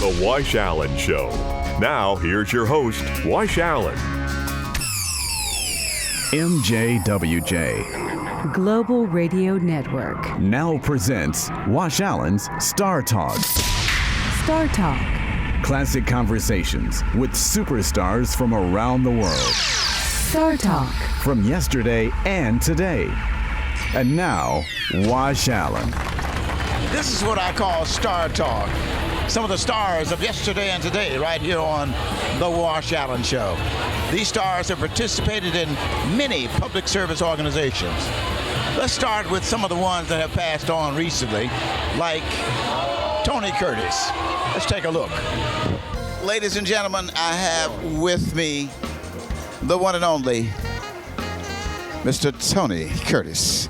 The Wash Allen Show. Now, here's your host, Wash Allen. MJWJ Global Radio Network now presents Wash Allen's Star Talk. Star Talk. Classic conversations with superstars from around the world. Star Talk. From yesterday and today. And now, Wash Allen. This is what I call Star Talk. Some of the stars of yesterday and today right here on The Wash Allen Show. These stars have participated in many public service organizations. Let's start with some of the ones that have passed on recently, like Tony Curtis. Let's take a look. Ladies and gentlemen, I have with me the one and only Mr. Tony Curtis,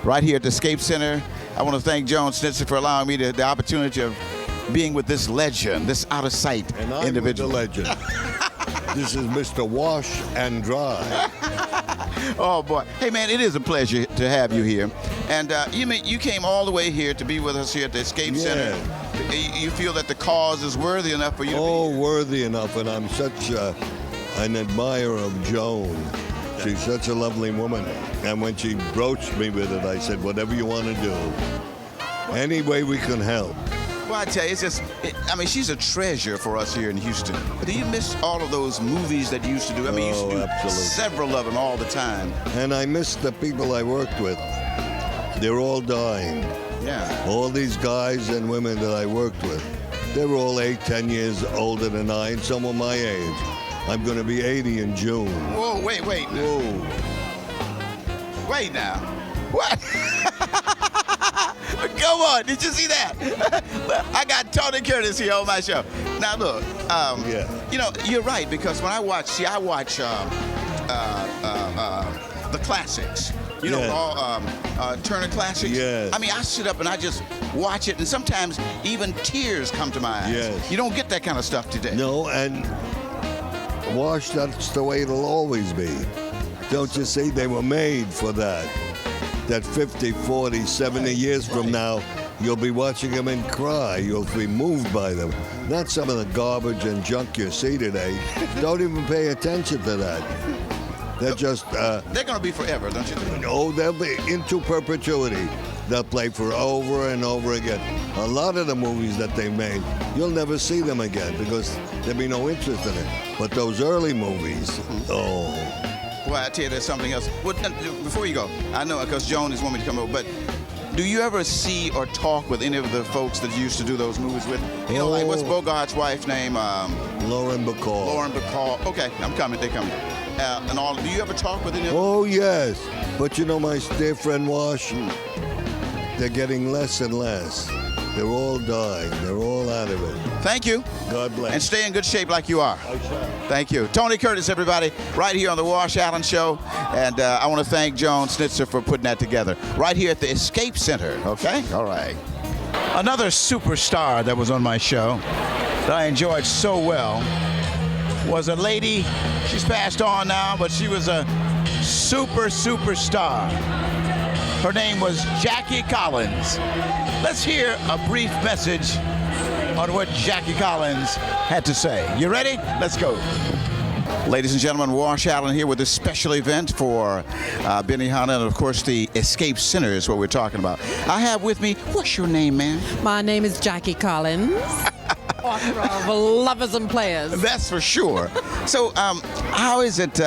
right here at the Escape Center. I want to thank Joan Snitzer for allowing me the opportunity of being with this legend, this out-of-sight individual. And I'm the legend. This is Mr. Wash and Dry. Oh, boy. Hey, man, it is a pleasure to have you here. And you came all the way here to be with us here at the Escape Center. You feel that the cause is worthy enough for you to be here? Worthy enough, and I'm such an admirer of Joan. She's such a lovely woman. And when she broached me with it, I said, whatever you want to do, any way we can help. Well, I tell you, she's a treasure for us here in Houston. Do you miss all of those movies that you used to do? You used to do absolutely. Several of them all the time. And I miss the people I worked with. They're all dying. Yeah. All these guys and women that I worked with, they were all 8, 10 years older than I, and some were my age. I'm going to be 80 in June. Whoa, wait. Whoa. Wait now. What? Come on, did you see that? I got Tony Curtis here on my show. Now look, you're right, because when I watch the classics, all Turner classics. Yes. I sit up and I just watch it, and sometimes even tears come to my eyes. Yes. You don't get that kind of stuff today. No, and Wash, that's the way it'll always be. Don't you see? They were made for that. That 50, 40, 70 years from now, you'll be watching them and cry. You'll be moved by them. Not some of the garbage and junk you see today. Don't even pay attention to that. They're just... they're going to be forever, don't you think? Oh, they'll be into perpetuity. They'll play for over and over again. A lot of the movies that they made, you'll never see them again because there'll be no interest in it. But those early movies, Well, I tell you, there's something else. Well, before you go, I know because Joan is wanting me to come over, but do you ever see or talk with any of the folks that you used to do those movies with? Like what's Bogart's wife's name? Lauren Bacall. Lauren Bacall. Okay, I'm coming. They're coming. And all. Do you ever talk with any of them? Oh, yes. But my dear friend Wash, they're getting less and less. They're all dying. They're all out of it. Thank you. God bless. And stay in good shape like you are. I shall. Thank you. Tony Curtis, everybody, right here on the Wash Allen Show. And I want to thank Joan Snitzer for putting that together. Right here at the Escape Center, okay? All right. Another superstar that was on my show that I enjoyed so well was a lady. She's passed on now, but she was a superstar. Her name was Jackie Collins. Let's hear a brief message on what Jackie Collins had to say. You ready? Let's go. Ladies and gentlemen, Wash Allen here with this special event for Benihana, and of course the Escape Center is what we're talking about. I have with me, what's your name, ma'am? My name is Jackie Collins, author of Lovers and Players. That's for sure. So how is it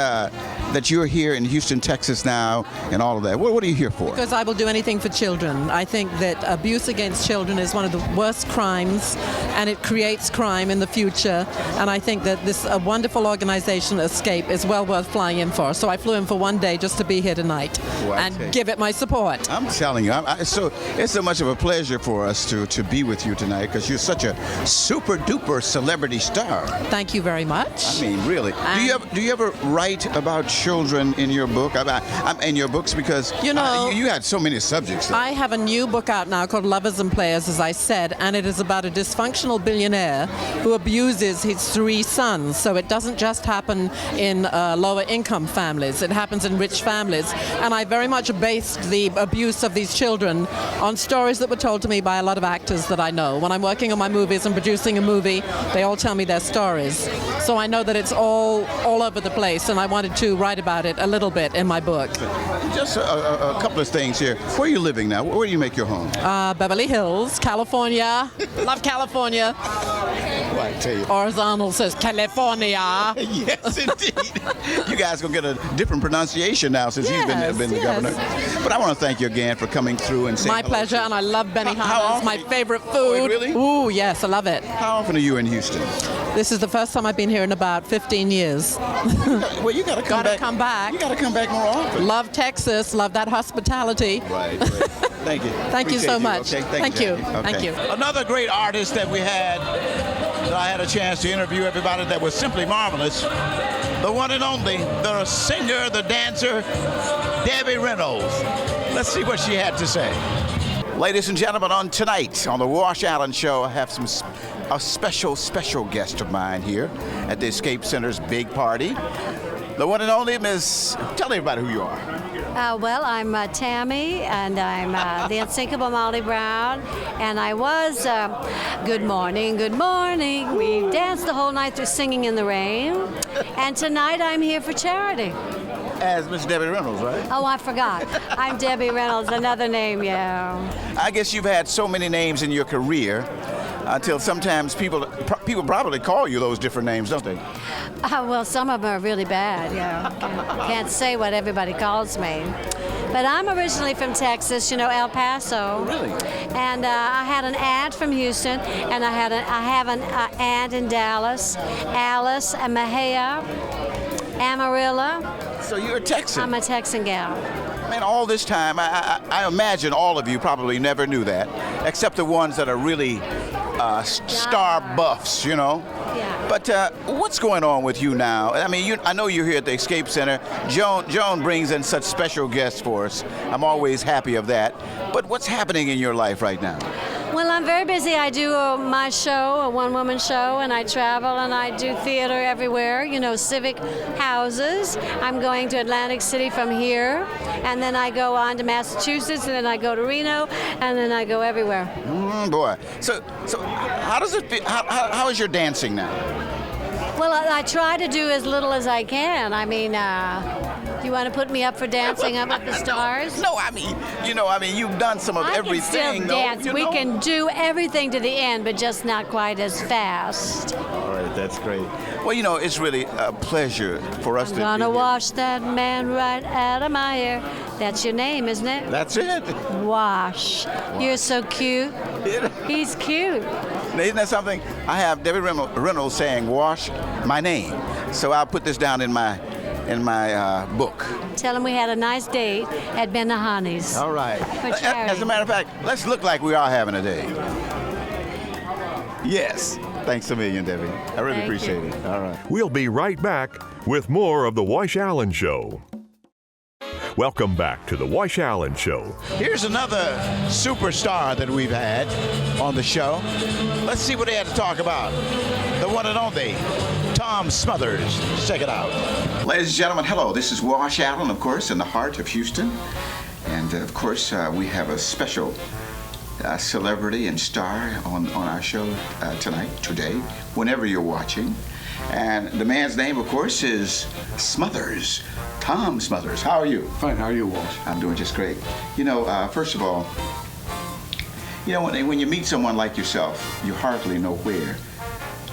that you're here in Houston, Texas now, and all of that? What are you here for? Because I will do anything for children. I think that abuse against children is one of the worst crimes, and it creates crime in the future. And I think that this wonderful organization, Escape, is well worth flying in for. So I flew in for one day just to be here tonight and give it my support. I'm telling you, it's so much of a pleasure for us to be with you tonight, because you're such a super duper celebrity star. Thank you very much. I mean, really. Do you ever write about children in your book? I'm in your books because You know, you had so many subjects. I have a new book out now called Lovers and Players, as I said, and it is about a dysfunctional billionaire who abuses his 3 sons. So it doesn't just happen in lower income families, it happens in rich families. And I very much based the abuse of these children on stories that were told to me by a lot of actors that I know. When I'm working on my movies and producing a movie, they all tell me their stories. So I know that it's all over the place, and I wanted to write about it a little bit in my book. Just a couple of things here. Where are you living now? Where do you make your home? Beverly Hills, California. Love California. Well, I tell you. Arnold says California. Yes, indeed. You guys gonna get a different pronunciation now since you've been the governor. But I want to thank you again for coming through and saying My pleasure, and I love Benihana. How It's my often- favorite food. Oh, really? Ooh, yes, I love it. How often are you in Houston? This is the first time I've been here in about 15 years. Well, you gotta come Gotta back. come back. You gotta come back more often. Love Texas, love that hospitality. Right. Thank you. Thank you so Appreciate much. Okay? Thank you. Jackie. Thank you. Another great artist that we had, that I had a chance to interview everybody that was simply marvelous. The one and only, the singer, the dancer, Debbie Reynolds. Let's see what she had to say. Ladies and gentlemen, on tonight on the Wash Allen Show, I have a special guest of mine here at the Escape Center's big party. The one and only Miss. Tell everybody who you are. Well, I'm Tammy, and I'm the unsinkable Molly Brown, and I was Good Morning, Good Morning. We danced the whole night through singing in the rain, and tonight I'm here for charity. As Miss Debbie Reynolds, right? Oh, I forgot. I'm Debbie Reynolds, another name, yeah. I guess you've had so many names in your career until sometimes people probably call you those different names, don't they? Well, some of them are really bad, yeah. Can't say what everybody calls me. But I'm originally from Texas, El Paso. Really? And I had an aunt from Houston, and I have an aunt in Dallas, Alice, and Mejia, Amarillo. So you're a Texan. I'm a Texan gal. Man, all this time, I imagine all of you probably never knew that, except the ones that are really star buffs, Yeah. But what's going on with you now? I mean, I know you're here at the Escape Center. Joan brings in such special guests for us. I'm always happy of that. But what's happening in your life right now? Well, I'm very busy. I do my show, a one-woman show, and I travel and I do theater everywhere, civic houses. I'm going to Atlantic City from here, and then I go on to Massachusetts, and then I go to Reno, and then I go everywhere. Boy. So how does it feel? How is your dancing now? Well, I try to do as little as I can. I mean, you want to put me up for dancing up with the stars? No, I mean, you've done some of I everything. can still dance. We can do everything to the end, but just not quite as fast. All right, that's great. Well, it's really a pleasure for us I'm to gonna be here. wash that man right out of my hair. That's your name, isn't it? That's it. Wash. You're so cute. He's cute. Isn't that something? I have Debbie Reynolds saying, "Wash my name." So I'll put this down in my book. Tell him we had a nice date at Benihana's. All right. For charity. As a matter of fact, let's look like we are having a day. Yes. Thanks a million, Debbie. I really Thank appreciate you. it. All right. We'll be right back with more of The Wash Allen Show. Welcome back to The Wash Allen Show. Here's another superstar that we've had on the show. Let's see what they had to talk about. The one and only Tom Smothers. Check it out. Ladies and gentlemen, hello. This is Wash Allen, of course, in the heart of Houston. And, of course, we have a special celebrity and star on our show today, whenever you're watching. And the man's name, of course, is Smothers. Tom Smothers. How are you? Fine. How are you, Walsh? I'm doing just great. First of all, when you meet someone like yourself, you hardly know where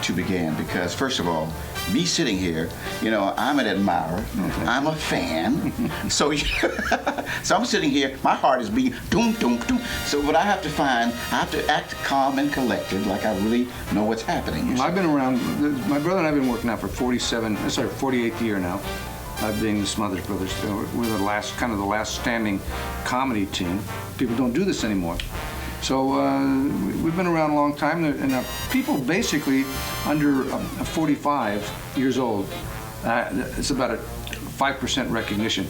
to begin because, first of all, me sitting here, I'm an admirer. Okay. I'm a fan. So I'm sitting here, my heart is beating, doom, doom, doom. So what I have to act calm and collected, like I really know what's happening. Well, I've been around, my brother and I have been working now for 48th year now. Being the Smothers Brothers. We're the last standing comedy team. People don't do this anymore. So we've been around a long time, and people basically under 45 years old, it's about 5% recognition.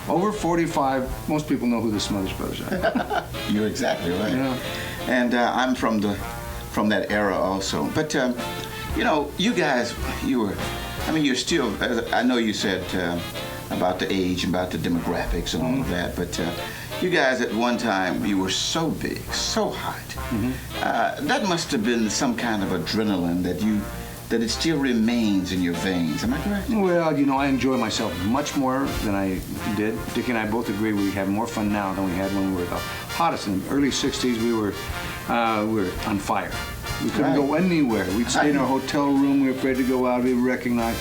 Over 45, most people know who the Smothers Brothers are. You're exactly right. Yeah. And I'm from that era also. But you guys, you're still. I know you said about the age and about the demographics and all of that, but you guys at one time, you were so big, so hot. That must have been some kind of adrenaline that it still remains in your veins. Am I correct? Well, I enjoy myself much more than I did. Dickie and I both agree we have more fun now than we had when we were the hottest. In the early 60s, we were on fire. We couldn't go anywhere. We'd stay in our hotel room. We were afraid to go out. We were recognized.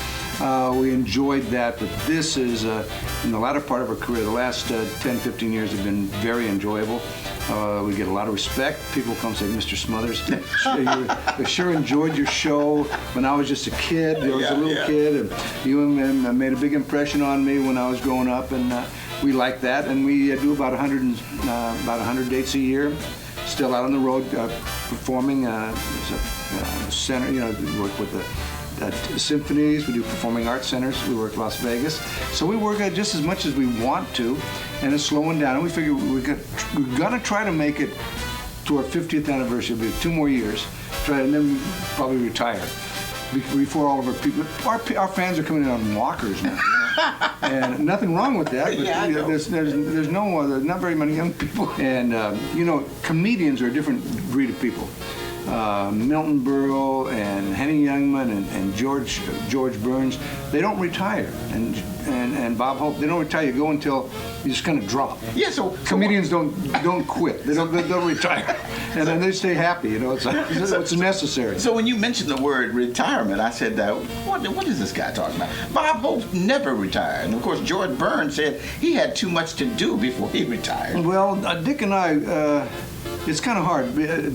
We enjoyed that, but this is, in the latter part of our career, the last 10, 15 years have been very enjoyable. We get a lot of respect. People come say, Mr. Smothers, I sure enjoyed your show when I was just a kid. I was a little kid, and you made a big impression on me when I was growing up, and we like that. And we do about 100 dates a year, still out on the road performing. Center, work with the symphonies, we do performing arts centers, we work Las Vegas. So we work at just as much as we want to, and it's slowing down. And we figure we're gonna try to make it to our 50th anniversary. It'll be 2 more years, and then probably retire before all of our people. Our fans are coming in on walkers now, and nothing wrong with that. But there's not very many young people, and comedians are a different breed of people. Milton Berle and Henny Youngman and George Burns, they don't retire, and Bob Hope, they don't retire. You go until you just kind of drop. Yeah. So comedians don't quit. They don't retire, and then they stay happy. It's necessary. So when you mentioned the word retirement, I said, what is this guy talking about? Bob Hope never retired, and of course George Burns said he had too much to do before he retired. Well, Dick and I. It's kind of hard.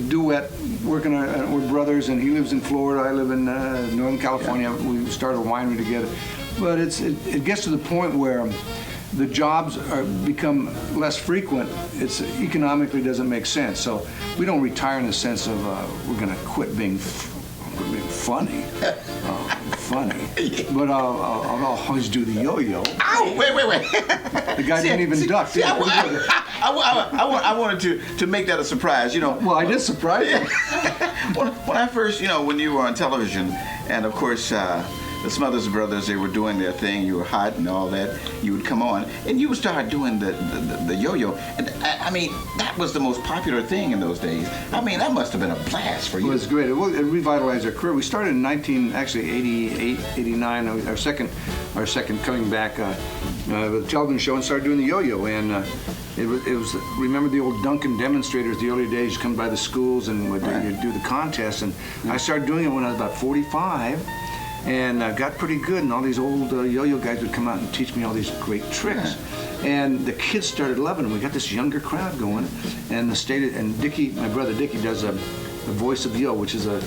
Duet, working, we're brothers, and he lives in Florida. I live in Northern California. Yeah. We started a winery together. But it gets to the point where the jobs become less frequent. It's economically doesn't make sense. So we don't retire in the sense of we're going to quit being funny. But I'll always do the yo-yo. Ow! Wait. The guy didn't even duck. I wanted to make that a surprise, Well, I did surprise you. When I first, when you were on television, and of course, the Smothers Brothers, they were doing their thing, you were hot and all that, you would come on, and you would start doing the yo-yo. And that was the most popular thing in those days. That must have been a blast for you. It was great. It revitalized our career. We started in 88, 89, our second coming back with the television show, and started doing the yo-yo. And it was remember the old Duncan demonstrators, the early days, come by the schools and would do the contest. And I started doing it when I was about 45. And got pretty good, and all these old yo-yo guys would come out and teach me all these great tricks. Yeah. And the kids started loving it. We got this younger crowd going, and Dickie, my brother Dickie, does the voice of yo, which is a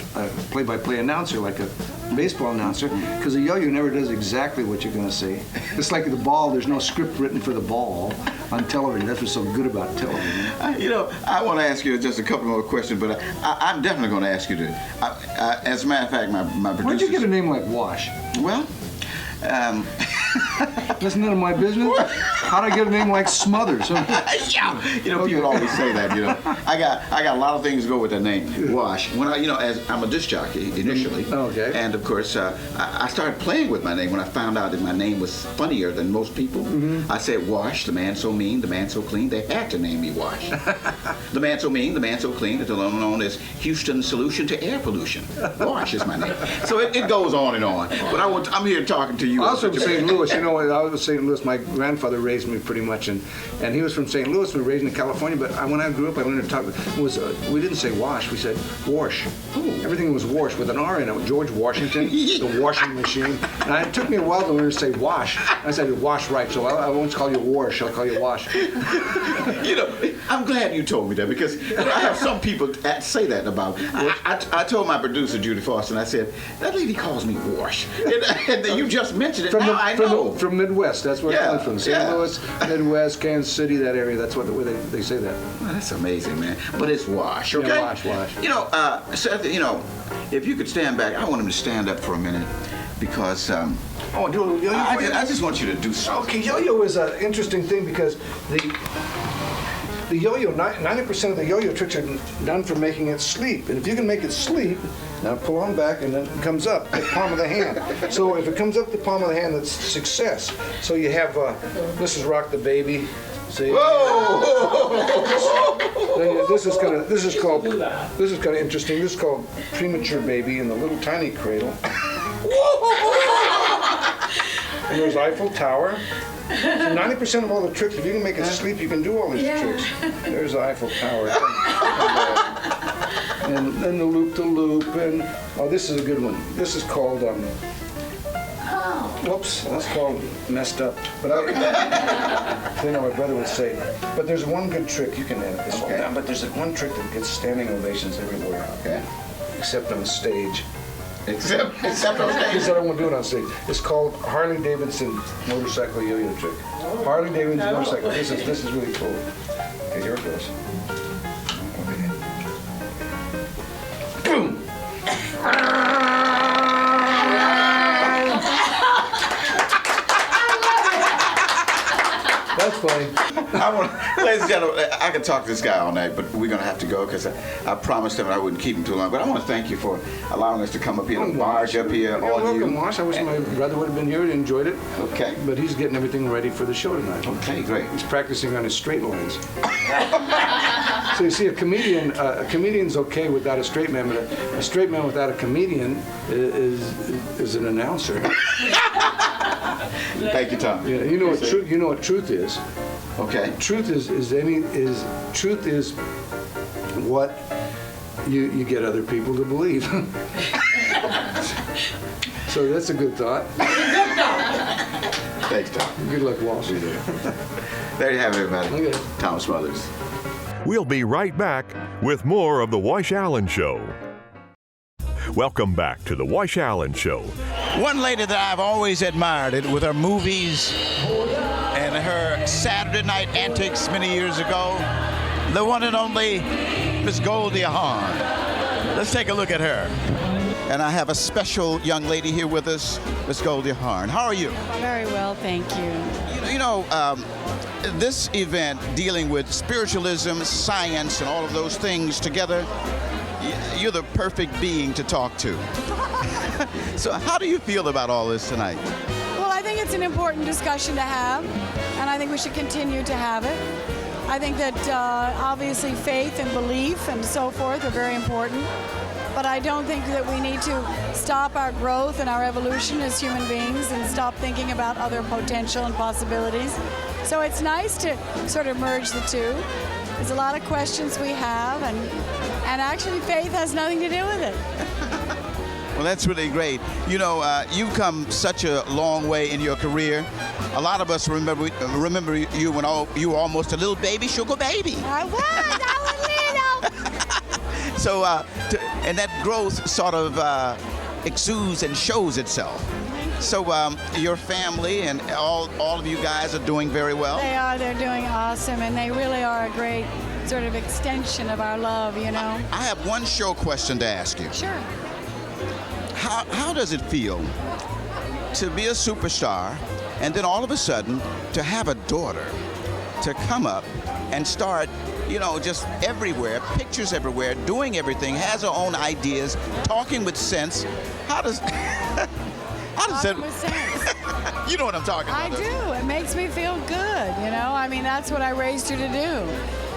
play-by-play announcer, like a baseball announcer, because a yo-yo never does exactly what you're going to say. It's like the ball. There's no script written for the ball on television. That's what's so good about television. I want to ask you just a couple more questions, but I'm definitely going to ask you to. As a matter of fact, my producer. Where'd you get a name like Wash? Well, that's none of my business. How'd I get a name like Smothers? Yeah. People always say that. I got a lot of things to go with that name, Wash. When as I'm a disc jockey initially, okay, and of course I started playing with my name when I found out that my name was funnier than most people. I said Wash, the man so mean, the man so clean. They had to name me Wash. The man so mean, the man so clean. It's known as Houston's solution to air pollution. Wash is my name. So it goes on and on. But I'm here talking to you. I was from St. Louis. I was in St. Louis. My grandfather raised me pretty much, and he was from St. Louis. We were raised in California, but when I grew up, I learned to talk. We didn't say wash. We said wash. Everything was wash with an R in it. George Washington, the washing machine. And it took me a while to learn to say wash. I said wash right, so I won't call you wash. I'll call you wash. I'm glad you told me that, because I have some people say that about me. I told my producer, Judy Foster, and I said, that lady calls me wash. And you just mentioned it. I know. From Midwest, that's where I'm from. St. Louis, Midwest, Kansas City, that area. That's where they say that. Well, that's amazing, man. But it's wash, okay? Yeah, wash. Seth, if you could stand back, I want him to stand up for a minute, because Oh, do a little yo-yo? I just want you to do something. Okay, yo-yo is an interesting thing because the yo-yo, 90% of the yo-yo tricks are done for making it sleep. And if you can make it sleep, now pull on back and then it comes up the palm of the hand. So if it comes up the palm of the hand, that's success. So you have, this is Rock the Baby. See? Whoa! This is kind of interesting. This is called Premature Baby in the Little Tiny Cradle. And there's Eiffel Tower. So 90% of all the tricks, if you can make it sleep, you can do all these tricks. There's the Eiffel Tower. And then the loop-to-loop, and this is a good one. This is called, whoops, that's called messed up. But I know my brother would say, but there's one good trick, you can edit this one down, but there's one trick that gets standing ovations everywhere, okay? Except on stage. Except on stage? Because I don't want to do it on stage. It's called Harley Davidson motorcycle yo-yo trick. Harley Davidson motorcycle. This is really cool. Okay, here it goes. Okay. Boom! That's funny. Ladies and gentlemen, I could talk to this guy all night, but we're going to have to go because I promised him I wouldn't keep him too long. But I want to thank you for allowing us to come up here and barge up here. You're welcome, Wash. I wish my brother would have been here and enjoyed it. Okay. But he's getting everything ready for the show tonight. Okay, great. He's practicing on his straight lines. So you see, a comedian's okay without a straight man, but a straight man without a comedian is an announcer. Thank you, Tom. Yeah, you know what truth is. Okay. Truth is what you get other people to believe. So that's a good thought. Thanks, Tom. Good luck, Walsh. There you have it, everybody. Okay. Tom Smothers. We'll be right back with more of The Wash Allen Show. Welcome back to The Wash Allen Show. One lady that I've always admired it with her movies and her Saturday night antics many years ago, the one and only Miss Goldie Hawn. Let's take a look at her. And I have a special young lady here with us, Miss Goldie Hawn. How are you? Very well, thank you. This event dealing with spiritualism, science, and all of those things together, you're the perfect being to talk to. So how do you feel about all this tonight? Well, I think it's an important discussion to have, and I think we should continue to have it. I think that obviously faith and belief and so forth are very important, but I don't think that we need to stop our growth and our evolution as human beings and stop thinking about other potential and possibilities. So it's nice to sort of merge the two. There's a lot of questions we have, and actually faith has nothing to do with it. Well, that's really great. You've come such a long way in your career. A lot of us remember you when you were almost a little baby sugar baby. I was little. So, and that growth sort of exudes and shows itself. So your family and all of you guys are doing very well? They are. They're doing awesome, and they really are a great sort of extension of our love, you know. I have one show question to ask you. Sure. How does it feel to be a superstar and then all of a sudden to have a daughter to come up and start, just everywhere, pictures everywhere, doing everything, has her own ideas, talking with sense? How does that... With sense. You know what I'm talking about. I do. It makes me feel good, I mean, that's what I raised her to do.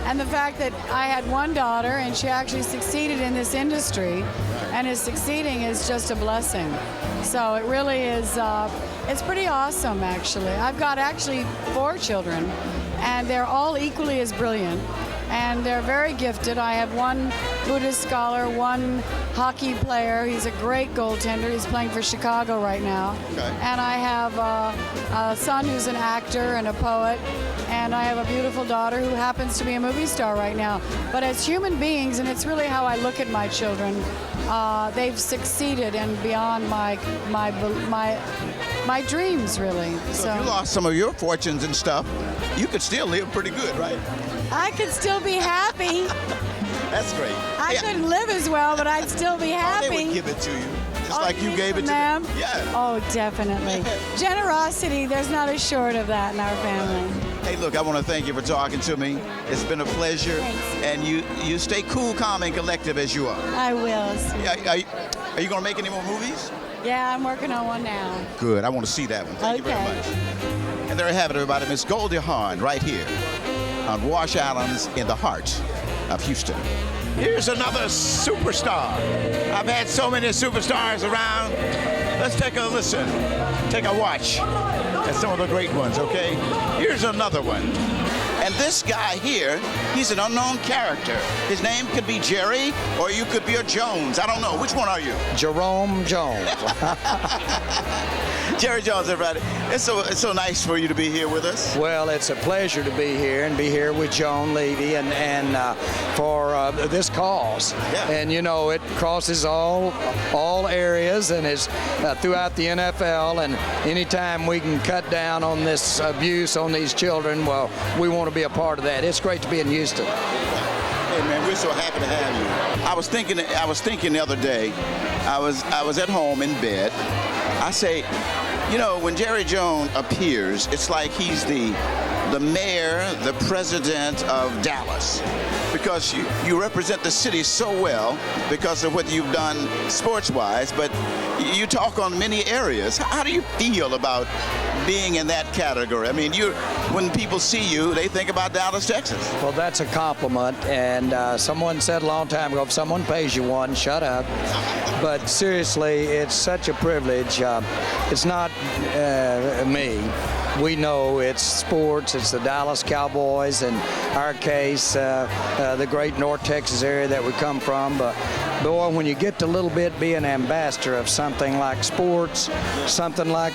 And the fact that I had one daughter and she actually succeeded in this industry and is succeeding is just a blessing. So it really is, it's pretty awesome, actually. I've got actually 4 children, and they're all equally as brilliant. And they're very gifted. I have one Buddhist scholar, one hockey player. He's a great goaltender. He's playing for Chicago right now. Okay. And I have a son who's an actor and a poet. And I have a beautiful daughter who happens to be a movie star right now. But as human beings, and it's really how I look at my children, they've succeeded and beyond my dreams, really. So if you lost some of your fortunes and stuff, you could still live pretty good, right? I could still be happy. That's great. I couldn't live as well, but I'd still be happy. They would give it to you, just like you gave it to them. Yeah. Oh, definitely. Generosity, there's not a short of that in our family. Hey, look, I want to thank you for talking to me. It's been a pleasure. Thanks. And you stay cool, calm, and collective as you are. I will. Yeah, are you going to make any more movies? Yeah, I'm working on one now. Good. I want to see that one. Thank you very much. And there you have it, everybody. Miss Goldie Hawn right here on Wash Islands in the heart of Houston. Here's another superstar. I've had so many superstars around. Let's take a listen, take a watch at some of the great ones, okay? Here's another one. And this guy here, he's an unknown character. His name could be Jerry, or you could be a Jones. I don't know. Which one are you? Jerome Jones. Jerry Jones, everybody. It's so nice for you to be here with us. Well, it's a pleasure to be here and be here with Joan Levy and for this cause. Yeah. And you know, it crosses all areas and is throughout the NFL. And anytime we can cut down on this abuse on these children, well, we want to be a part of that. It's great to be in Houston. Hey man, we're so happy to have you. I was thinking the other day. I was at home in bed. I say, you know, when Jerry Jones appears, it's like he's the mayor, the president of Dallas, because you represent the city so well because of what you've done sports-wise, but you talk on many areas. How do you feel about being in that category? I mean, when people see you, they think about Dallas, Texas. Well, that's a compliment, and someone said a long time ago, if someone pays you one, shut up. But seriously, it's such a privilege. It's not me. We know it's sports, it's the Dallas Cowboys, in our case, the great North Texas area that we come from. But boy, when you get to a little bit be an ambassador of something like sports, something like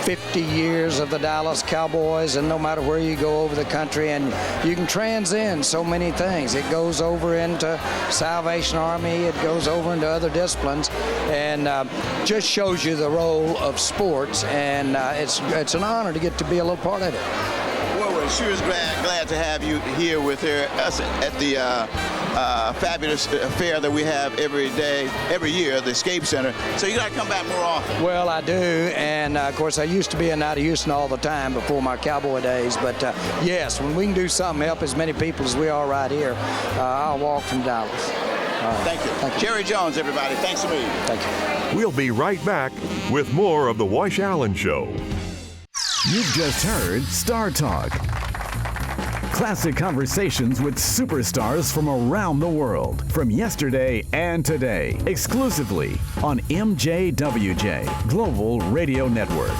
50 years of the Dallas Cowboys, and no matter where you go over the country, and you can transcend so many things. It goes over into Salvation Army, it goes over into other disciplines, and just shows you the role of sports, and it's an honor to get to be a little part of it. Well, we're sure is glad to have you here with us at the fabulous fair that we have every year, the Escape Center. So you got to come back more often. Well, I do, and of course I used to be in out of Houston all the time before my cowboy days, but yes, when we can do something to help as many people as we are right here, I'll walk from Dallas. Thank you. Thank you. Jerry Jones, everybody. Thanks a million. Thank you. We'll be right back with more of The Wash Allen Show. You've just heard Star Talk. Classic conversations with superstars from around the world, from yesterday and today, exclusively on MJWJ Global Radio Network.